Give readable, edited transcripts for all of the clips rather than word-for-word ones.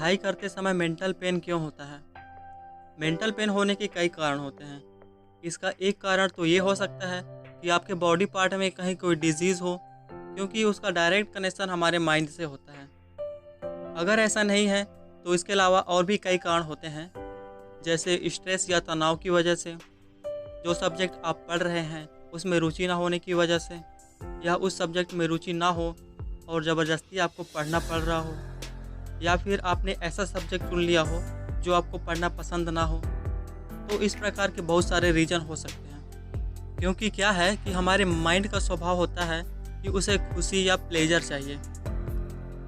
पढ़ाई करते समय मेंटल पेन क्यों होता है? मेंटल पेन होने के कई कारण होते हैं। इसका एक कारण तो ये हो सकता है कि आपके बॉडी पार्ट में कहीं कोई डिजीज़ हो, क्योंकि उसका डायरेक्ट कनेक्शन हमारे माइंड से होता है। अगर ऐसा नहीं है, तो इसके अलावा और भी कई कारण होते हैं, जैसे स्ट्रेस या तनाव की वजह से, जो सब्जेक्ट आप पढ़ रहे हैं, उसमें रुचि ना होने की वजह से, या उस सब्जेक्ट में रुचि ना हो और ज़बरदस्ती आपको पढ़ना पड़ रहा हो, या फिर आपने ऐसा सब्जेक्ट चुन लिया हो जो आपको पढ़ना पसंद ना हो। तो इस प्रकार के बहुत सारे रीज़न हो सकते हैं, क्योंकि क्या है कि हमारे माइंड का स्वभाव होता है कि उसे खुशी या प्लेजर चाहिए,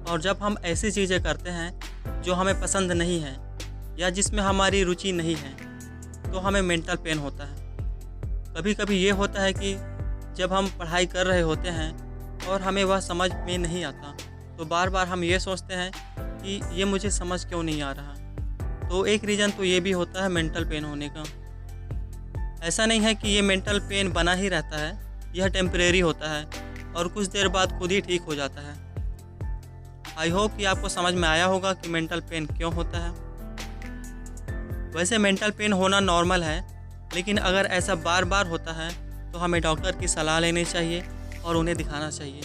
और जब हम ऐसी चीज़ें करते हैं जो हमें पसंद नहीं है या जिसमें हमारी रुचि नहीं है, तो हमें मेंटल पेन होता है। कभी कभी ये होता है कि जब हम पढ़ाई कर रहे होते हैं और हमें वह समझ में नहीं आता, तो बार बार हम ये सोचते हैं कि ये मुझे समझ क्यों नहीं आ रहा। तो एक रीज़न तो ये भी होता है मेंटल पेन होने का। ऐसा नहीं है कि ये मेंटल पेन बना ही रहता है, यह टेम्परेरी होता है और कुछ देर बाद खुद ही ठीक हो जाता है। आई होप कि आपको समझ में आया होगा कि मेंटल पेन क्यों होता है। वैसे मेंटल पेन होना नॉर्मल है, लेकिन अगर ऐसा बार बार होता है तो हमें डॉक्टर की सलाह लेनी चाहिए और उन्हें दिखाना चाहिए।